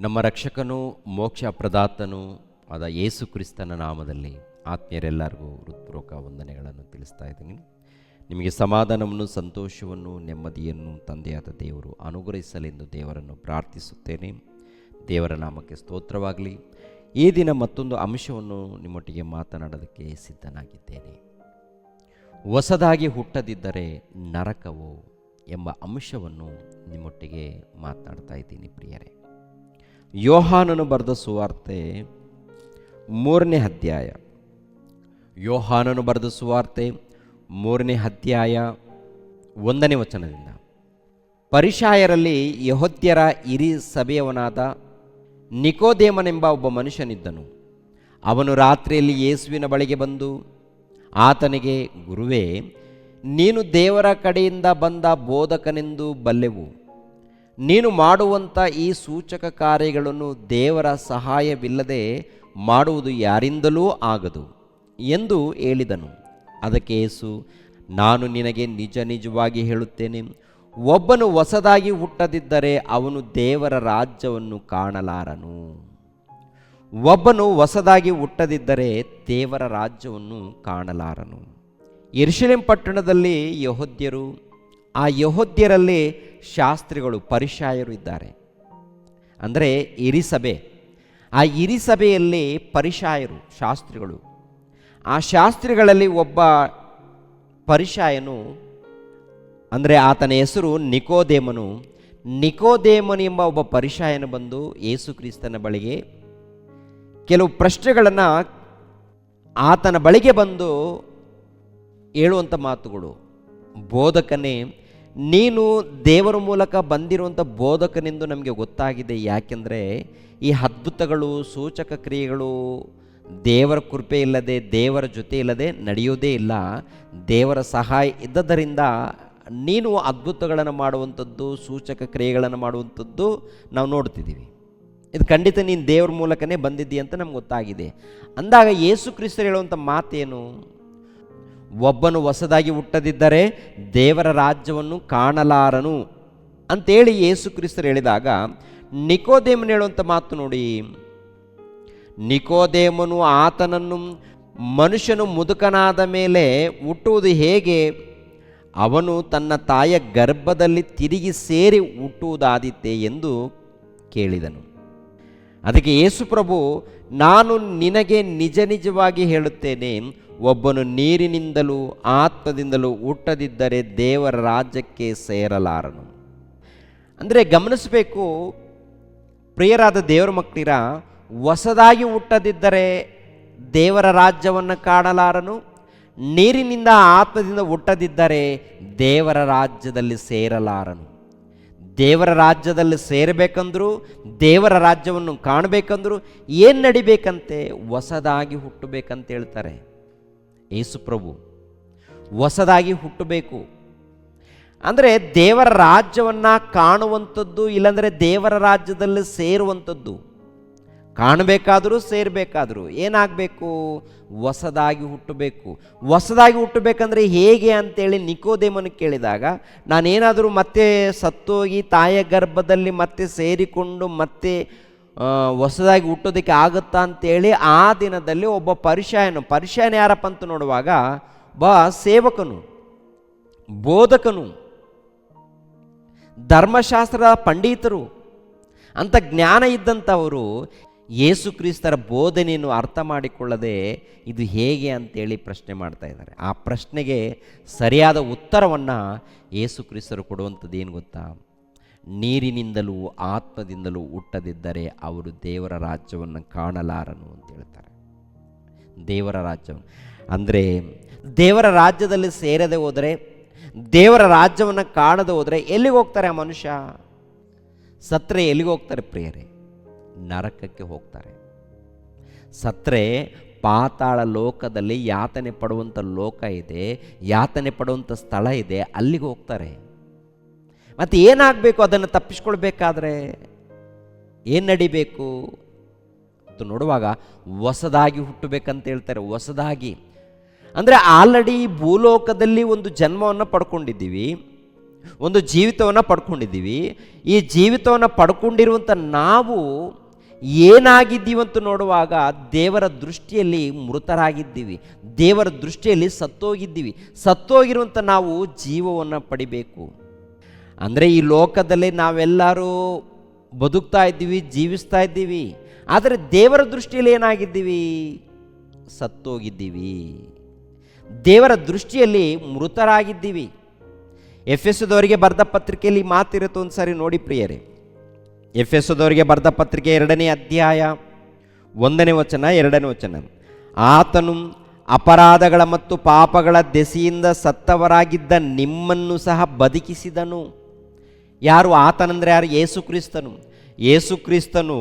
ನಮ್ಮ ರಕ್ಷಕನೂ ಮೋಕ್ಷ ಪ್ರದಾತನೂ ಆದ ಯೇಸು ಕ್ರಿಸ್ತನ ನಾಮದಲ್ಲಿ ಆತ್ಮೀಯರೆಲ್ಲರಿಗೂ ಹೃತ್ಪೂರ್ವಕ ವಂದನೆಗಳನ್ನು ತಿಳಿಸ್ತಾ ಇದ್ದೀನಿ. ನಿಮಗೆ ಸಮಾಧಾನವನ್ನು, ಸಂತೋಷವನ್ನು, ನೆಮ್ಮದಿಯನ್ನು ತಂದೆಯಾದ ದೇವರು ಅನುಗ್ರಹಿಸಲೆಂದು ದೇವರನ್ನು ಪ್ರಾರ್ಥಿಸುತ್ತೇನೆ. ದೇವರ ನಾಮಕ್ಕೆ ಸ್ತೋತ್ರವಾಗಲಿ. ಈ ದಿನ ಮತ್ತೊಂದು ಅಂಶವನ್ನು ನಿಮ್ಮೊಟ್ಟಿಗೆ ಮಾತನಾಡೋದಕ್ಕೆ ಸಿದ್ಧನಾಗಿದ್ದೇನೆ. ಹೊಸದಾಗಿ ಹುಟ್ಟದಿದ್ದರೆ ನರಕವು ಎಂಬ ಅಂಶವನ್ನು ನಿಮ್ಮೊಟ್ಟಿಗೆ ಮಾತನಾಡ್ತಾ ಇದ್ದೀನಿ ಪ್ರಿಯರೇ. ಯೋಹಾನನು ಬರೆದ ಸುವಾರ್ತೆ 3ನೇ ಅಧ್ಯಾಯ. ಯೋಹಾನನು ಬರೆದ ಸುವಾರ್ತೆ 3ನೇ ಅಧ್ಯಾಯ 1ನೇ ವಚನದಿಂದ, ಪರಿಸಾಯರಲ್ಲಿ ಯೆಹೂದ್ಯರ ಹಿರೀ ಸಭೆಯವನಾದ ನಿಕೋದೇಮನೆಂಬ ಒಬ್ಬ ಮನುಷ್ಯನಿದ್ದನು. ಅವನು ರಾತ್ರಿಯಲ್ಲಿ ಯೇಸುವಿನ ಬಳಿಗೆ ಬಂದು ಆತನಿಗೆ, ಗುರುವೇ, ನೀನು ದೇವರ ಕಡೆಯಿಂದ ಬಂದ ಬೋಧಕನೆಂದು ಬಲ್ಲೆವು. ನೀನು ಮಾಡುವಂಥ ಈ ಸೂಚಕ ಕಾರ್ಯಗಳನ್ನು ದೇವರ ಸಹಾಯವಿಲ್ಲದೆ ಮಾಡುವುದು ಯಾರಿಂದಲೂ ಆಗದು ಎಂದು ಹೇಳಿದನು. ಅದಕ್ಕೆ ಯೇಸು, ನಾನು ನಿನಗೆ ನಿಜವಾಗಿ ಹೇಳುತ್ತೇನೆ, ಒಬ್ಬನು ಹೊಸದಾಗಿ ಹುಟ್ಟದಿದ್ದರೆ ಅವನು ದೇವರ ರಾಜ್ಯವನ್ನು ಕಾಣಲಾರನು. ಒಬ್ಬನು ಹೊಸದಾಗಿ ಹುಟ್ಟದಿದ್ದರೆ ದೇವರ ರಾಜ್ಯವನ್ನು ಕಾಣಲಾರನು. ಯೆರೂಸಲೇಮ್ ಪಟ್ಟಣದಲ್ಲಿ ಯೆಹೂದ್ಯರು, ಆ ಯೆಹೂದ್ಯರಲ್ಲಿ ಶಾಸ್ತ್ರಿಗಳು, ಪರಿಸಾಯರು ಇದ್ದಾರೆ. ಅಂದರೆ ಹಿರೀಸಭೆ. ಆ ಹಿರೀಸಭೆಯಲ್ಲಿ ಪರಿಸಾಯರು, ಶಾಸ್ತ್ರಿಗಳು. ಆ ಶಾಸ್ತ್ರಿಗಳಲ್ಲಿ ಒಬ್ಬ ಪರಿಸಾಯನು, ಅಂದರೆ ಆತನ ಹೆಸರು ನಿಕೋದೇಮನು. ನಿಕೋದೇಮನು ಎಂಬ ಒಬ್ಬ ಪರಿಸಾಯನು ಬಂದು ಯೇಸು ಕ್ರಿಸ್ತನ ಬಳಿಗೆ ಕೆಲವು ಪ್ರಶ್ನೆಗಳನ್ನು ಆತನ ಬಳಿಗೆ ಬಂದು ಹೇಳುವಂಥ ಮಾತುಗಳು, ಬೋಧಕನೇ, ನೀನು ದೇವರ ಮೂಲಕ ಬಂದಿರುವಂಥ ಬೋಧಕನೆಂದು ನಮಗೆ ಗೊತ್ತಾಗಿದೆ. ಯಾಕೆಂದರೆ ಈ ಅದ್ಭುತಗಳು, ಸೂಚಕ ಕ್ರಿಯೆಗಳು ದೇವರ ಕೃಪೆ ಇಲ್ಲದೆ, ದೇವರ ಜೊತೆ ಇಲ್ಲದೆ ನಡೆಯೋದೇ ಇಲ್ಲ. ದೇವರ ಸಹಾಯ ಇದ್ದದರಿಂದ ನೀನು ಅದ್ಭುತಗಳನ್ನು ಮಾಡುವಂಥದ್ದು, ಸೂಚಕ ಕ್ರಿಯೆಗಳನ್ನು ಮಾಡುವಂಥದ್ದು ನಾವು ನೋಡ್ತಿದ್ದೀವಿ. ಇದು ಖಂಡಿತ ನೀನು ದೇವರ ಮೂಲಕನೇ ಬಂದಿದ್ದೀಯ ಅಂತ ನಮ್ಗೆ ಗೊತ್ತಾಗಿದೆ. ಅಂದಾಗ ಯೇಸು ಕ್ರಿಸ್ತರು ಹೇಳುವಂಥ ಮಾತೇನು? ಒಬ್ಬನು ಹೊಸದಾಗಿ ಹುಟ್ಟದಿದ್ದರೆ ದೇವರ ರಾಜ್ಯವನ್ನು ಕಾಣಲಾರನು ಅಂತೇಳಿ ಯೇಸು ಕ್ರಿಸ್ತರು ಹೇಳಿದಾಗ, ನಿಕೋದೇಮನು ಹೇಳುವಂಥ ಮಾತು ನೋಡಿ. ನಿಕೋದೇಮನು ಆತನನ್ನು, ಮನುಷ್ಯನು ಮುದುಕನಾದ ಮೇಲೆ ಹುಟ್ಟುವುದು ಹೇಗೆ? ಅವನು ತನ್ನ ತಾಯಿಯ ಗರ್ಭದಲ್ಲಿ ತಿರುಗಿ ಸೇರಿ ಹುಟ್ಟುವುದಾದೀತೆ ಎಂದು ಕೇಳಿದನು. ಅದಕ್ಕೆ ಯೇಸು ಪ್ರಭು, ನಾನು ನಿನಗೆ ನಿಜವಾಗಿ ಹೇಳುತ್ತೇನೆ, ಒಬ್ಬನು ನೀರಿನಿಂದಲೂ ಆತ್ಮದಿಂದಲೂ ಹುಟ್ಟದಿದ್ದರೆ ದೇವರ ರಾಜ್ಯಕ್ಕೆ ಸೇರಲಾರನು. ಅಂದರೆ ಗಮನಿಸಬೇಕು ಪ್ರಿಯರಾದ ದೇವರ ಮಕ್ಕಳಿರ, ಹೊಸದಾಗಿ ಹುಟ್ಟದಿದ್ದರೆ ದೇವರ ರಾಜ್ಯವನ್ನು ಕಾಣಲಾರನು. ನೀರಿನಿಂದ ಆತ್ಮದಿಂದ ಹುಟ್ಟದಿದ್ದರೆ ದೇವರ ರಾಜ್ಯದಲ್ಲಿ ಸೇರಲಾರನು. ದೇವರ ರಾಜ್ಯದಲ್ಲಿ ಸೇರಬೇಕಂದ್ರು, ದೇವರ ರಾಜ್ಯವನ್ನು ಕಾಣಬೇಕಂದ್ರು ಏನು ನಡಿಬೇಕಂತೆ? ಹೊಸದಾಗಿ ಹುಟ್ಟಬೇಕಂತ ಹೇಳ್ತಾರೆ ಯೇಸು ಪ್ರಭು. ಹೊಸದಾಗಿ ಹುಟ್ಟಬೇಕು ಅಂದರೆ ದೇವರ ರಾಜ್ಯವನ್ನು ಕಾಣುವಂಥದ್ದು, ಇಲ್ಲಾಂದರೆ ದೇವರ ರಾಜ್ಯದಲ್ಲಿ ಸೇರುವಂಥದ್ದು. ಕಾಣಬೇಕಾದರೂ ಸೇರಬೇಕಾದರೂ ಏನಾಗಬೇಕು? ಹೊಸದಾಗಿ ಹುಟ್ಟಬೇಕು. ಹೊಸದಾಗಿ ಹುಟ್ಟಬೇಕಂದ್ರೆ ಹೇಗೆ ಅಂತೇಳಿ ನಿಕೋದೇಮನು ಕೇಳಿದಾಗ, ನಾನೇನಾದರೂ ಮತ್ತೆ ಸತ್ತೋಗಿ ತಾಯಿಯ ಗರ್ಭದಲ್ಲಿ ಮತ್ತೆ ಸೇರಿಕೊಂಡು ಮತ್ತೆ ಹೊಸದಾಗಿ ಹುಟ್ಟೋದಕ್ಕೆ ಆಗುತ್ತಾ ಅಂತೇಳಿ ಆ ದಿನದಲ್ಲಿ ಒಬ್ಬ ಪರಿಸಾಯನ ಯಾರಪ್ಪ ಅಂತ ನೋಡುವಾಗ, ಸೇವಕನು, ಬೋಧಕನು, ಧರ್ಮಶಾಸ್ತ್ರದ ಪಂಡಿತರು ಅಂತ ಜ್ಞಾನ ಇದ್ದಂಥವರು ಯೇಸು ಕ್ರಿಸ್ತರ ಬೋಧನೆಯನ್ನು ಅರ್ಥ ಮಾಡಿಕೊಳ್ಳದೆ ಇದು ಹೇಗೆ ಅಂತೇಳಿ ಪ್ರಶ್ನೆ ಮಾಡ್ತಾ ಇದ್ದಾರೆ. ಆ ಪ್ರಶ್ನೆಗೆ ಸರಿಯಾದ ಉತ್ತರವನ್ನು ಯೇಸು ಕ್ರಿಸ್ತರು ಕೊಡುವಂಥದ್ದು ಏನು ಗೊತ್ತಾ? ನೀರಿನಿಂದಲೂ ಆತ್ಮದಿಂದಲೂ ಹುಟ್ಟದಿದ್ದರೆ ಅವರು ದೇವರ ರಾಜ್ಯವನ್ನು ಕಾಣಲಾರನು ಅಂತ ಹೇಳ್ತಾರೆ. ದೇವರ ರಾಜ್ಯವನ್ನು ಅಂದರೆ ದೇವರ ರಾಜ್ಯದಲ್ಲಿ ಸೇರದೆ ಹೋದರೆ, ದೇವರ ರಾಜ್ಯವನ್ನು ಕಾಣದೆ ಹೋದರೆ ಎಲ್ಲಿಗೆ ಹೋಗ್ತಾರೆ ಆ ಮನುಷ್ಯ? ಸತ್ರೆ ಎಲ್ಲಿಗೆ ಹೋಗ್ತಾರೆ ಪ್ರಿಯರೇ? ನರಕಕ್ಕೆ ಹೋಗ್ತಾರೆ. ಸತ್ರೆ ಪಾತಾಳ ಲೋಕದಲ್ಲಿ ಯಾತನೆ ಪಡುವಂಥ ಲೋಕ ಇದೆ, ಯಾತನೆ ಪಡುವಂಥ ಸ್ಥಳ ಇದೆ, ಅಲ್ಲಿಗೆ ಹೋಗ್ತಾರೆ. ಮತ್ತು ಏನಾಗಬೇಕು? ಅದನ್ನು ತಪ್ಪಿಸ್ಕೊಳ್ಬೇಕಾದ್ರೆ ಏನು ನಡಿಬೇಕು ಅಂತ ನೋಡುವಾಗ ಹೊಸದಾಗಿ ಹುಟ್ಟಬೇಕಂತ ಹೇಳ್ತಾರೆ. ಹೊಸದಾಗಿ ಅಂದರೆ ಆಲ್ರೆಡಿ ಭೂಲೋಕದಲ್ಲಿ ಒಂದು ಜನ್ಮವನ್ನು ಪಡ್ಕೊಂಡಿದ್ದೀವಿ, ಒಂದು ಜೀವಿತವನ್ನು ಪಡ್ಕೊಂಡಿದ್ದೀವಿ. ಈ ಜೀವಿತವನ್ನು ಪಡ್ಕೊಂಡಿರುವಂಥ ನಾವು ಏನಾಗಿದ್ದೀವಂತ ನೋಡುವಾಗ ದೇವರ ದೃಷ್ಟಿಯಲ್ಲಿ ಮೃತರಾಗಿದ್ದೀವಿ, ದೇವರ ದೃಷ್ಟಿಯಲ್ಲಿ ಸತ್ತೋಗಿದ್ದೀವಿ. ಸತ್ತೋಗಿರುವಂಥ ನಾವು ಜೀವವನ್ನು ಪಡಿಬೇಕು. ಅಂದರೆ ಈ ಲೋಕದಲ್ಲಿ ನಾವೆಲ್ಲರೂ ಬದುಕ್ತಾ ಇದ್ದೀವಿ, ಜೀವಿಸ್ತಾ ಇದ್ದೀವಿ. ಆದರೆ ದೇವರ ದೃಷ್ಟಿಯಲ್ಲಿ ಏನಾಗಿದ್ದೀವಿ? ಸತ್ತೋಗಿದ್ದೀವಿ, ದೇವರ ದೃಷ್ಟಿಯಲ್ಲಿ ಮೃತರಾಗಿದ್ದೀವಿ. ಎಫೆಸದವರಿಗೆ ಬರೆದ ಪತ್ರಿಕೆಯಲ್ಲಿ ಮಾತಿರುತ್ತೆ, ಒಂದು ಸಾರಿ ನೋಡಿ ಪ್ರಿಯರೇ. ಎಫೆಸದವರಿಗೆ ಬರೆದ ಪತ್ರಿಕೆ 2ನೇ ಅಧ್ಯಾಯ 1ನೇ ವಚನ 2ನೇ ವಚನ. ಆತನು ಅಪರಾಧಗಳ ಮತ್ತು ಪಾಪಗಳ ದೆಸೆಯಿಂದ ಸತ್ತವರಾಗಿದ್ದ ನಿಮ್ಮನ್ನು ಸಹ ಬದುಕಿಸಿದನು. ಯಾರು? ಆತನಂದರೆ ಯಾರು? ಯೇಸು ಕ್ರಿಸ್ತನು. ಯೇಸು ಕ್ರಿಸ್ತನು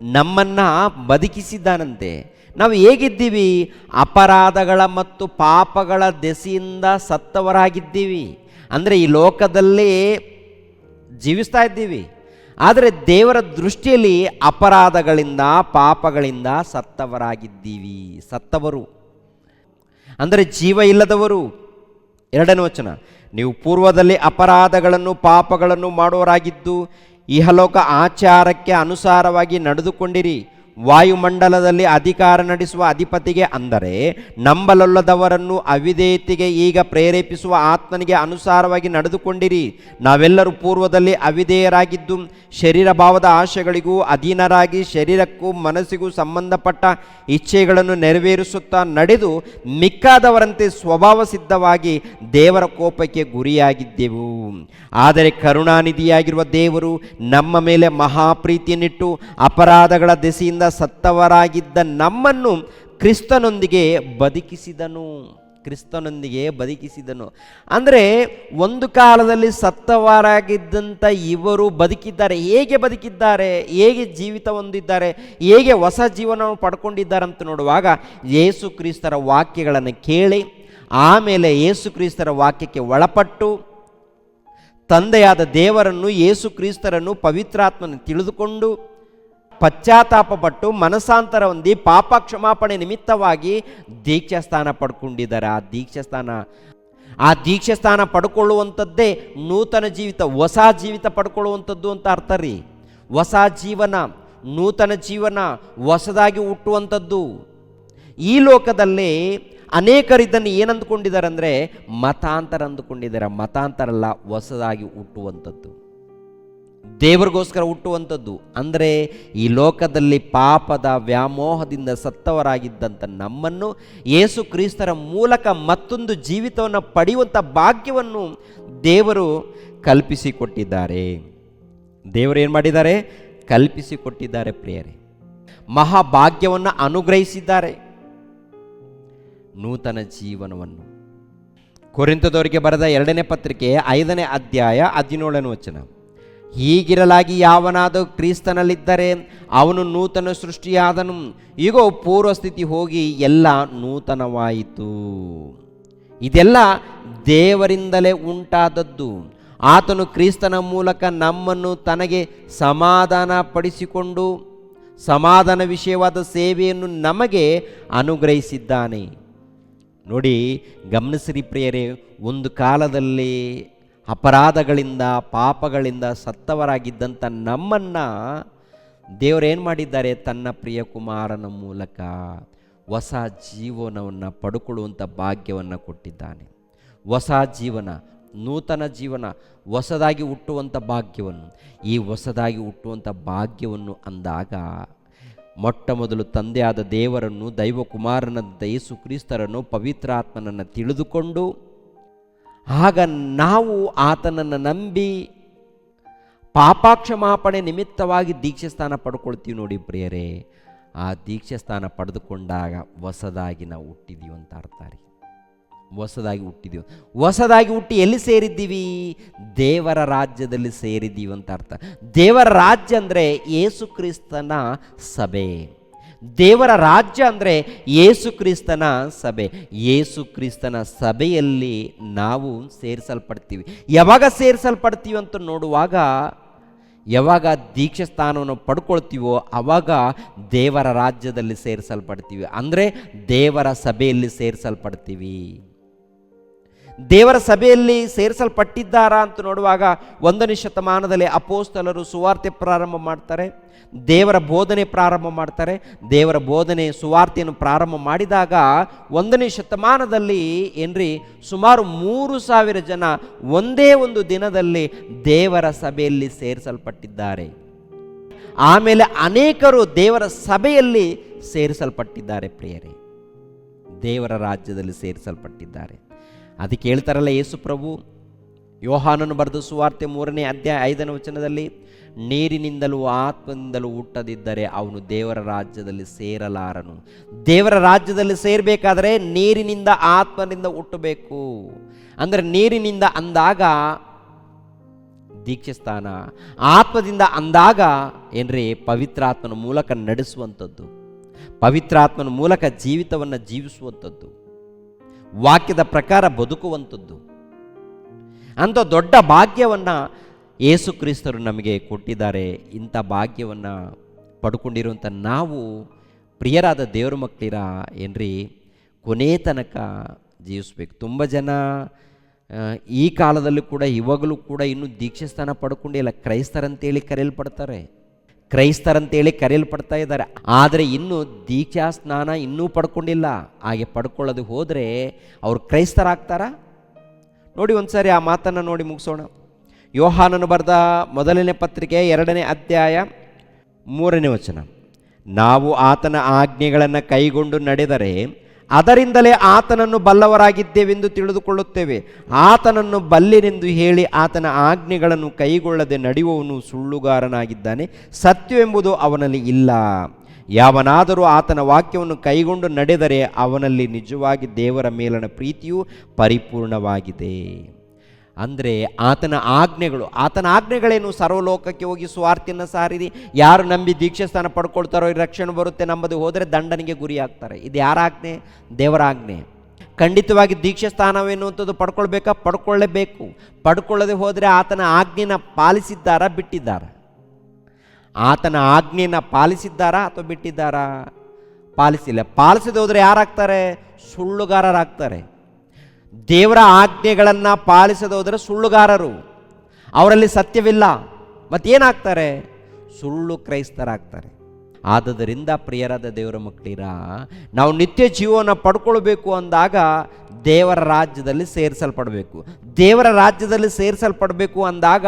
ನಮ್ಮನ್ನು ಬದುಕಿಸಿದ್ದಾನಂತೆ. ನಾವು ಹೇಗಿದ್ದೀವಿ? ಅಪರಾಧಗಳ ಮತ್ತು ಪಾಪಗಳ ದೆಸೆಯಿಂದ ಸತ್ತವರಾಗಿದ್ದೀವಿ. ಅಂದರೆ ಈ ಲೋಕದಲ್ಲಿ ಜೀವಿಸ್ತಾ ಇದ್ದೀವಿ, ಆದರೆ ದೇವರ ದೃಷ್ಟಿಯಲ್ಲಿ ಅಪರಾಧಗಳಿಂದ ಪಾಪಗಳಿಂದ ಸತ್ತವರಾಗಿದ್ದೀವಿ. ಸತ್ತವರು ಅಂದರೆ ಜೀವ ಇಲ್ಲದವರು. 2ನೇ ವಚನ. ನೀವು ಪೂರ್ವದಲ್ಲಿ ಅಪರಾಧಗಳನ್ನು ಪಾಪಗಳನ್ನು ಮಾಡುವವರಾಗಿದ್ದು ಇಹಲೋಕ ಆಚಾರಕ್ಕೆ ಅನುಸಾರವಾಗಿ ನಡೆದುಕೊಂಡಿರಿ. ವಾಯುಮಂಡಲದಲ್ಲಿ ಅಧಿಕಾರ ನಡೆಸುವ ಅಧಿಪತಿಗೆ, ಅಂದರೆ ನಂಬಲೊಲ್ಲದವರನ್ನು ಅವಿಧೇಯತೆಗೆ ಈಗ ಪ್ರೇರೇಪಿಸುವ ಆತ್ಮನಿಗೆ ಅನುಸಾರವಾಗಿ ನಡೆದುಕೊಂಡಿರಿ. ನಾವೆಲ್ಲರೂ ಪೂರ್ವದಲ್ಲಿ ಅವಿಧೇಯರಾಗಿದ್ದು ಶರೀರ ಭಾವದ ಆಶೆಗಳಿಗೂ ಅಧೀನರಾಗಿ ಶರೀರಕ್ಕೂ ಮನಸ್ಸಿಗೂ ಸಂಬಂಧಪಟ್ಟ ಇಚ್ಛೆಗಳನ್ನು ನೆರವೇರಿಸುತ್ತಾ ನಡೆದು ಮಿಕ್ಕಾದವರಂತೆ ಸ್ವಭಾವ ಸಿದ್ಧವಾಗಿ ದೇವರ ಕೋಪಕ್ಕೆ ಗುರಿಯಾಗಿದ್ದೆವು. ಆದರೆ ಕರುಣಾನಿಧಿಯಾಗಿರುವ ದೇವರು ನಮ್ಮ ಮೇಲೆ ಮಹಾಪ್ರೀತಿಯನ್ನಿಟ್ಟು ಅಪರಾಧಗಳ ದೆಸೆಯಿಂದ ಸತ್ತವರಾಗಿದ್ದ ನಮ್ಮನ್ನು ಕ್ರಿಸ್ತನೊಂದಿಗೆ ಬದುಕಿಸಿದನು. ಕ್ರಿಸ್ತನೊಂದಿಗೆ ಬದುಕಿಸಿದನು ಅಂದರೆ ಒಂದು ಕಾಲದಲ್ಲಿ ಸತ್ತವರಾಗಿದ್ದಂಥ ಇವರು ಬದುಕಿದ್ದಾರೆ. ಹೇಗೆ ಬದುಕಿದ್ದಾರೆ? ಹೇಗೆ ಜೀವಿತ ಹೊಂದಿದ್ದಾರೆ? ಹೇಗೆ ಹೊಸ ಜೀವನವನ್ನು ಪಡ್ಕೊಂಡಿದ್ದಾರೆ ಅಂತ ನೋಡುವಾಗ ಯೇಸು ಕ್ರಿಸ್ತರ ವಾಕ್ಯಗಳನ್ನು ಕೇಳಿ, ಆಮೇಲೆ ಯೇಸು ಕ್ರಿಸ್ತರ ವಾಕ್ಯಕ್ಕೆ ಒಳಪಟ್ಟು ತಂದೆಯಾದ ದೇವರನ್ನು, ಯೇಸು ಕ್ರಿಸ್ತರನ್ನು, ಪವಿತ್ರಾತ್ಮನ ತಿಳಿದುಕೊಂಡು ಪಶ್ಚಾತ್ತಾಪಪಟ್ಟು ಮನಸ್ಸಾಂತರ ಹೊಂದಿ ಪಾಪ ಕ್ಷಮಾಪಣೆ ನಿಮಿತ್ತವಾಗಿ ದೀಕ್ಷಾಸ್ಥಾನ ಪಡ್ಕೊಂಡಿದ್ದಾರೆ. ಆ ದೀಕ್ಷಾಸ್ಥಾನ ಪಡ್ಕೊಳ್ಳುವಂಥದ್ದೇ ನೂತನ ಜೀವಿತ, ಹೊಸ ಜೀವಿತ ಪಡ್ಕೊಳ್ಳುವಂಥದ್ದು ಅಂತ ಅರ್ಥ ರೀ. ಹೊಸ ಜೀವನ, ನೂತನ ಜೀವನ, ಹೊಸದಾಗಿ ಹುಟ್ಟುವಂಥದ್ದು. ಈ ಲೋಕದಲ್ಲಿ ಅನೇಕರು ಇದನ್ನು ಏನಂದುಕೊಂಡಿದ್ದಾರೆ ಅಂದರೆ ಮತಾಂತರ ಅಂದುಕೊಂಡಿದ್ದಾರೆ. ಮತಾಂತರ ಅಲ್ಲ, ಹೊಸದಾಗಿ ಹುಟ್ಟುವಂಥದ್ದು, ದೇವರಿಗೋಸ್ಕರ ಹುಟ್ಟುವಂಥದ್ದು. ಅಂದರೆ ಈ ಲೋಕದಲ್ಲಿ ಪಾಪದ ವ್ಯಾಮೋಹದಿಂದ ಸತ್ತವರಾಗಿದ್ದಂಥ ನಮ್ಮನ್ನು ಯೇಸು ಕ್ರಿಸ್ತರ ಮೂಲಕ ಮತ್ತೊಂದು ಜೀವಿತವನ್ನು ಪಡೆಯುವಂಥ ಭಾಗ್ಯವನ್ನು ದೇವರು ಕಲ್ಪಿಸಿಕೊಟ್ಟಿದ್ದಾರೆ. ದೇವರು ಏನು ಮಾಡಿದ್ದಾರೆ? ಕಲ್ಪಿಸಿಕೊಟ್ಟಿದ್ದಾರೆ ಪ್ರಿಯರೇ. ಮಹಾಭಾಗ್ಯವನ್ನು ಅನುಗ್ರಹಿಸಿದ್ದಾರೆ, ನೂತನ ಜೀವನವನ್ನು. ಕೊರಿಂಥದವರಿಗೆ ಬರೆದ 2ನೇ ಪತ್ರಿಕೆ 5ನೇ ಅಧ್ಯಾಯ 17ನೇ ವಚನ. ಹೀಗಿರಲಾಗಿ ಯಾವನಾದರೂ ಕ್ರಿಸ್ತನಲ್ಲಿದ್ದರೆ ಅವನು ನೂತನ ಸೃಷ್ಟಿಯಾದನು, ಈಗ ಪೂರ್ವಸ್ಥಿತಿ ಹೋಗಿ ಎಲ್ಲ ನೂತನವಾಯಿತು. ಇದೆಲ್ಲ ದೇವರಿಂದಲೇ ಉಂಟಾದದ್ದು. ಆತನು ಕ್ರಿಸ್ತನ ಮೂಲಕ ನಮ್ಮನ್ನು ತನಗೆ ಸಮಾಧಾನ ಪಡಿಸಿಕೊಂಡು ಸಮಾಧಾನ ವಿಷಯವಾದ ಸೇವೆಯನ್ನು ನಮಗೆ ಅನುಗ್ರಹಿಸಿದ್ದಾನೆ. ನೋಡಿ, ಗಮನಿಸಿರಿ ಪ್ರಿಯರೇ, ಒಂದು ಕಾಲದಲ್ಲಿ ಅಪರಾಧಗಳಿಂದ ಪಾಪಗಳಿಂದ ಸತ್ತವರಾಗಿದ್ದಂಥ ನಮ್ಮನ್ನು ದೇವರೇನು ಮಾಡಿದ್ದಾರೆ? ತನ್ನ ಪ್ರಿಯ ಕುಮಾರನ ಮೂಲಕ ಹೊಸ ಜೀವನವನ್ನು ಪಡ್ಕೊಳ್ಳುವಂಥ ಭಾಗ್ಯವನ್ನು ಕೊಟ್ಟಿದ್ದಾನೆ. ಹೊಸ ಜೀವನ, ನೂತನ ಜೀವನ, ಹೊಸದಾಗಿ ಹುಟ್ಟುವಂಥ ಭಾಗ್ಯವನ್ನು. ಈ ಹೊಸದಾಗಿ ಹುಟ್ಟುವಂಥ ಭಾಗ್ಯವನ್ನು ಅಂದಾಗ ಮೊಟ್ಟ ಮೊದಲು ತಂದೆಯಾದ ದೇವರನ್ನು, ದೈವ ಕುಮಾರನಾದ ಯೇಸು ಕ್ರಿಸ್ತರನ್ನು, ಪವಿತ್ರಾತ್ಮನನ್ನು ತಿಳಿದುಕೊಂಡು ಆಗ ನಾವು ಆತನನ್ನು ನಂಬಿ ಪಾಪಕ್ಷಮಾಪಣೆ ನಿಮಿತ್ತವಾಗಿ ದೀಕ್ಷಾಸ್ಥಾನ ಪಡ್ಕೊಳ್ತೀವಿ. ನೋಡಿ ಪ್ರಿಯರೇ, ಆ ದೀಕ್ಷಾಸ್ಥಾನ ಪಡೆದುಕೊಂಡಾಗ ಹೊಸದಾಗಿ ನಾವು ಹುಟ್ಟಿದ್ದೀವಿ ಅಂತ ಅರ್ಥ ರೀ. ಹೊಸದಾಗಿ ಹುಟ್ಟಿದ್ದೀವಿ. ಹೊಸದಾಗಿ ಹುಟ್ಟಿ ಎಲ್ಲಿ ಸೇರಿದ್ದೀವಿ? ದೇವರ ರಾಜ್ಯದಲ್ಲಿ ಸೇರಿದ್ದೀವಿ ಅಂತ ಅರ್ಥ. ದೇವರ ರಾಜ್ಯ ಅಂದರೆ ಯೇಸು ಕ್ರಿಸ್ತನ ಸಭೆ. ದೇವರ ರಾಜ್ಯ ಅಂದರೆ ಯೇಸು ಕ್ರಿಸ್ತನ ಸಭೆ. ಯೇಸು ಕ್ರಿಸ್ತನ ಸಭೆಯಲ್ಲಿ ನಾವು ಸೇರಿಸಲ್ಪಡ್ತೀವಿ. ಯಾವಾಗ ಸೇರಿಸಲ್ಪಡ್ತೀವಿ ಅಂತ ನೋಡುವಾಗ, ಯಾವಾಗ ದೀಕ್ಷಾಸ್ಥಾನವನ್ನು ಪಡ್ಕೊಳ್ತೀವೋ ಆವಾಗ ದೇವರ ರಾಜ್ಯದಲ್ಲಿ ಸೇರಿಸಲ್ಪಡ್ತೀವಿ. ಅಂದರೆ ದೇವರ ಸಭೆಯಲ್ಲಿ ಸೇರಿಸಲ್ಪಡ್ತೀವಿ. ದೇವರ ಸಭೆಯಲ್ಲಿ ಸೇರಿಸಲ್ಪಟ್ಟಿದ್ದಾರಾ ಅಂತ ನೋಡುವಾಗ 1ನೇ ಶತಮಾನದಲ್ಲಿ ಅಪೋಸ್ತಲರು ಸುವಾರ್ತೆ ಪ್ರಾರಂಭ ಮಾಡ್ತಾರೆ, ದೇವರ ಬೋಧನೆ ಪ್ರಾರಂಭ ಮಾಡ್ತಾರೆ. ದೇವರ ಬೋಧನೆ ಸುವಾರ್ತೆಯನ್ನು ಪ್ರಾರಂಭ ಮಾಡಿದಾಗ 1ನೇ ಶತಮಾನದಲ್ಲಿ ಸುಮಾರು 3,000 ಜನ ಒಂದೇ ಒಂದು ದಿನದಲ್ಲಿ ದೇವರ ಸಭೆಯಲ್ಲಿ ಸೇರಿಸಲ್ಪಟ್ಟಿದ್ದಾರೆ. ಆಮೇಲೆ ಅನೇಕರು ದೇವರ ಸಭೆಯಲ್ಲಿ ಸೇರಿಸಲ್ಪಟ್ಟಿದ್ದಾರೆ ಪ್ರಿಯರೇ, ದೇವರ ರಾಜ್ಯದಲ್ಲಿ ಸೇರಿಸಲ್ಪಟ್ಟಿದ್ದಾರೆ. ಅದಕ್ಕೆ ಹೇಳ್ತಾರಲ್ಲ ಯೇಸು ಪ್ರಭು, ಯೋಹಾನನು ಬರೆದ ಸುವಾರ್ತೆ 3ನೇ ಅಧ್ಯಾಯ 5ನೇ ವಚನದಲ್ಲಿ, ನೀರಿನಿಂದಲೂ ಆತ್ಮದಿಂದಲೂ ಹುಟ್ಟದಿದ್ದರೆ ಅವನು ದೇವರ ರಾಜ್ಯದಲ್ಲಿ ಸೇರಲಾರನು. ದೇವರ ರಾಜ್ಯದಲ್ಲಿ ಸೇರಬೇಕಾದರೆ ನೀರಿನಿಂದ ಆತ್ಮನಿಂದ ಹುಟ್ಟಬೇಕು. ಅಂದರೆ ನೀರಿನಿಂದ ಅಂದಾಗ ದೀಕ್ಷೆ ಸ್ಥಾನ, ಆತ್ಮದಿಂದ ಅಂದಾಗ ಪವಿತ್ರಾತ್ಮನ ಮೂಲಕ ನಡೆಸುವಂಥದ್ದು, ಪವಿತ್ರಾತ್ಮನ ಮೂಲಕ ಜೀವಿತವನ್ನು ಜೀವಿಸುವಂಥದ್ದು, ವಾಕ್ಯದ ಪ್ರಕಾರ ಬದುಕುವಂಥದ್ದು. ಅಂಥ ದೊಡ್ಡ ಭಾಗ್ಯವನ್ನು ಯೇಸು ಕ್ರಿಸ್ತರು ನಮಗೆ ಕೊಟ್ಟಿದ್ದಾರೆ. ಇಂಥ ಭಾಗ್ಯವನ್ನು ಪಡ್ಕೊಂಡಿರುವಂಥ ನಾವು ಪ್ರಿಯರಾದ ದೇವರ ಮಕ್ಕಳಿರ ಕೊನೆ ತನಕ ಜೀವಿಸ್ಬೇಕು. ತುಂಬ ಜನ ಈ ಕಾಲದಲ್ಲಿ ಕೂಡ ಇವಾಗಲೂ ಕೂಡ ಇನ್ನೂ ದೀಕ್ಷೆ ಸ್ಥಾನ ಪಡ್ಕೊಂಡಿಲ್ಲ. ಕ್ರೈಸ್ತರಂತೇಳಿ ಕರೆಯಲ್ಪಡ್ತಾ ಇದ್ದಾರೆ. ಆದರೆ ಇನ್ನೂ ದೀಕ್ಷಾ ಸ್ನಾನ ಇನ್ನೂ ಪಡ್ಕೊಂಡಿಲ್ಲ. ಹಾಗೆ ಪಡ್ಕೊಳ್ಳೋದು ಹೋದರೆ ಅವರು ಕ್ರೈಸ್ತರಾಗ್ತಾರಾ? ನೋಡಿ ಒಂದ್ಸಾರಿ ಆ ಮಾತನ್ನು ನೋಡಿ ಮುಗಿಸೋಣ. ಯೋಹಾನನು ಬರೆದ 1ನೇ ಪತ್ರಿಕೆ 2ನೇ ಅಧ್ಯಾಯ 3ನೇ ವಚನ, ನಾವು ಆತನ ಆಜ್ಞೆಗಳನ್ನು ಕೈಗೊಂಡು ನಡೆದರೆ ಅದರಿಂದಲೇ ಆತನನ್ನು ಬಲ್ಲವರಾಗಿದ್ದೇವೆಂದು ತಿಳಿದುಕೊಳ್ಳುತ್ತೇವೆ. ಆತನನ್ನು ಬಲ್ಲೆನೆಂದು ಹೇಳಿ ಆತನ ಆಜ್ಞೆಗಳನ್ನು ಕೈಗೊಳ್ಳದೆ ನಡೆಯುವವನು ಸುಳ್ಳುಗಾರನಾಗಿದ್ದಾನೆ, ಸತ್ಯವೆಂಬುದು ಅವನಲ್ಲಿ ಇಲ್ಲ. ಯಾವನಾದರೂ ಆತನ ವಾಕ್ಯವನ್ನು ಕೈಗೊಂಡು ನಡೆದರೆ ಅವನಲ್ಲಿ ನಿಜವಾಗಿ ದೇವರ ಮೇಲಣ ಪ್ರೀತಿಯು ಪರಿಪೂರ್ಣವಾಗಿದೆ. ಅಂದರೆ ಆತನ ಆಜ್ಞೆಗಳೇನು? ಸರ್ವಲೋಕಕ್ಕೆ ಹೋಗಿ ಸುವಾರ್ತೆಯನ್ನು ಸಾರಿರಿ, ಯಾರು ನಂಬಿ ದೀಕ್ಷೆ ಸ್ಥಾನ ಪಡ್ಕೊಳ್ತಾರೋ ರಕ್ಷಣೆ ಬರುತ್ತೆ, ನಂಬದು ಹೋದರೆ ದಂಡನೆಗೆ ಗುರಿ ಆಗ್ತಾರೆ. ಇದು ಯಾರ ಆಜ್ಞೆ? ದೇವರ ಆಜ್ಞೆ. ಖಂಡಿತವಾಗಿ ದೀಕ್ಷೆ ಸ್ಥಾನವೇನುವಂಥದ್ದು ಪಡ್ಕೊಳ್ಳೇಬೇಕು. ಪಡ್ಕೊಳ್ಳದೆ ಹೋದರೆ ಆತನ ಆಜ್ಞೆನ ಪಾಲಿಸಿದ್ದಾರಾ ಬಿಟ್ಟಿದ್ದಾರಾ? ಆತನ ಆಜ್ಞೆನ ಪಾಲಿಸಿದ್ದಾರಾ ಅಥವಾ ಬಿಟ್ಟಿದ್ದಾರಾ? ಪಾಲಿಸಿಲ್ಲ. ಪಾಲಿಸದೆ ಹೋದರೆ ಯಾರಾಗ್ತಾರೆ? ಸುಳ್ಳುಗಾರರಾಗ್ತಾರೆ. ದೇವರ ಆಜ್ಞೆಗಳನ್ನು ಪಾಲಿಸದೆ ಹೋದರೆ ಸುಳ್ಳುಗಾರರು, ಅವರಲ್ಲಿ ಸತ್ಯವಿಲ್ಲ. ಮತ್ತೇನಾಗ್ತಾರೆ? ಸುಳ್ಳು ಕ್ರೈಸ್ತರಾಗ್ತಾರೆ. ಆದುದರಿಂದ ಪ್ರಿಯರಾದ ದೇವರ ಮಕ್ಕಳಿರ, ನಾವು ನಿತ್ಯ ಜೀವನ ಪಡ್ಕೊಳ್ಬೇಕು ಅಂದಾಗ ದೇವರ ರಾಜ್ಯದಲ್ಲಿ ಸೇರಿಸಲ್ಪಡಬೇಕು. ದೇವರ ರಾಜ್ಯದಲ್ಲಿ ಸೇರಿಸಲ್ಪಡಬೇಕು ಅಂದಾಗ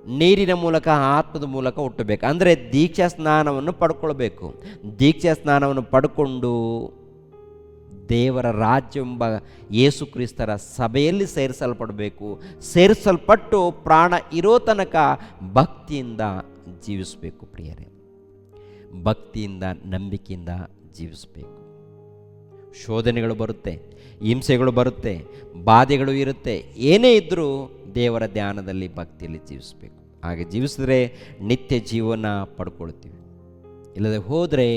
ನೀರಿನ ಮೂಲಕ, ಆತ್ಮದ ಮೂಲಕ ಹುಟ್ಟಬೇಕು. ಅಂದರೆ ದೀಕ್ಷಾ ಸ್ನಾನವನ್ನು ಪಡ್ಕೊಳ್ಬೇಕು. ದೀಕ್ಷಾ ಸ್ನಾನವನ್ನು ಪಡ್ಕೊಂಡು ದೇವರ ರಾಜ್ಯವೆಂಬ ಯೇಸು ಕ್ರಿಸ್ತರ ಸಭೆಯಲ್ಲಿ ಸೇರಿಸಲ್ಪಡಬೇಕು. ಸೇರಿಸಲ್ಪಟ್ಟು ಪ್ರಾಣ ಇರೋ ತನಕ ಭಕ್ತಿಯಿಂದ ಜೀವಿಸಬೇಕು ಪ್ರಿಯರೇ. ಭಕ್ತಿಯಿಂದ, ನಂಬಿಕೆಯಿಂದ ಜೀವಿಸಬೇಕು. ಶೋಧನೆಗಳು ಬರುತ್ತೆ, ಹಿಂಸೆಗಳು ಬರುತ್ತೆ, ಬಾಧೆಗಳು ಇರುತ್ತೆ. ಏನೇ ಇದ್ದರೂ ದೇವರ ಧ್ಯಾನದಲ್ಲಿ, ಭಕ್ತಿಯಲ್ಲಿ ಜೀವಿಸಬೇಕು. ಹಾಗೆ ಜೀವಿಸಿದ್ರೆ ನಿತ್ಯ ಜೀವನ ಪಡ್ಕೊಳ್ತೀವಿ. ಇಲ್ಲದೆ ಹೋದರೆ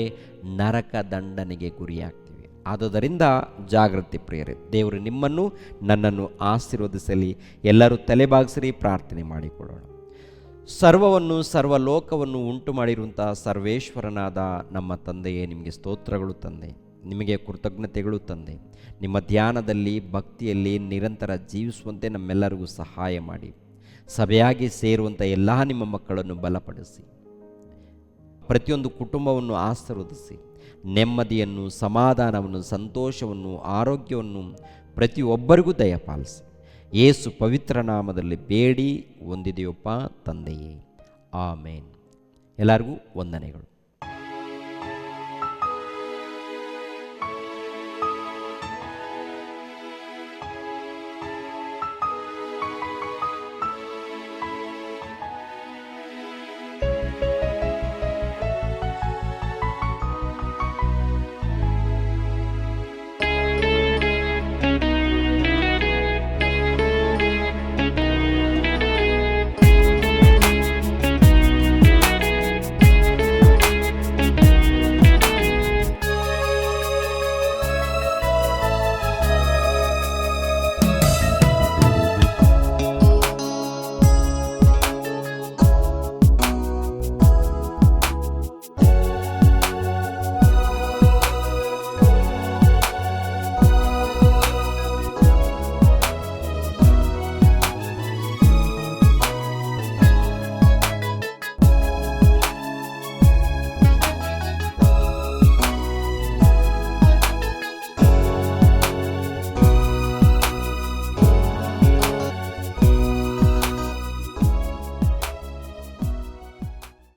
ನರಕ ದಂಡನೆಗೆ ಗುರಿಯಾಗ್ತೀವಿ. ಆದುದರಿಂದ ಜಾಗೃತಿ ಪ್ರಿಯರೇ. ದೇವರು ನಿಮ್ಮನ್ನು ನನ್ನನ್ನು ಆಶೀರ್ವದಿಸಲಿ. ಎಲ್ಲರೂ ತಲೆಬಾಗಿಸಿರಿ, ಪ್ರಾರ್ಥನೆ ಮಾಡಿಕೊಳ್ಳೋಣ. ಸರ್ವವನ್ನು, ಸರ್ವಲೋಕವನ್ನು ಉಂಟು ಮಾಡಿರುವಂಥ ಸರ್ವೇಶ್ವರನಾದ ನಮ್ಮ ತಂದೆಯೇ, ನಿಮಗೆ ಸ್ತೋತ್ರಗಳು ತಂದೆ, ನಿಮಗೆ ಕೃತಜ್ಞತೆಗಳು ತಂದೆ. ನಿಮ್ಮ ಧ್ಯಾನದಲ್ಲಿ, ಭಕ್ತಿಯಲ್ಲಿ ನಿರಂತರ ಜೀವಿಸುವಂತೆ ನಮ್ಮೆಲ್ಲರಿಗೂ ಸಹಾಯ ಮಾಡಿ. ಸಭೆಯಾಗಿ ಸೇರುವಂಥ ಎಲ್ಲ ನಿಮ್ಮ ಮಕ್ಕಳನ್ನು ಬಲಪಡಿಸಿ, ಪ್ರತಿಯೊಂದು ಕುಟುಂಬವನ್ನು ಆಶೀರ್ವದಿಸಿ, ನೆಮ್ಮದಿಯನ್ನು, ಸಮಾಧಾನವನ್ನು, ಸಂತೋಷವನ್ನು, ಆರೋಗ್ಯವನ್ನು ಪ್ರತಿಯೊಬ್ಬರಿಗೂ ದಯಪಾಲಿಸಿ. ಯೇಸು ಪವಿತ್ರ ನಾಮದಲ್ಲಿ ಬೇಡಿ ಹೊಂದಿದೆಯಪ್ಪ ತಂದೆಯೇ, ಆಮೇನ್. ಎಲ್ಲರಿಗೂ ವಂದನೆಗಳು.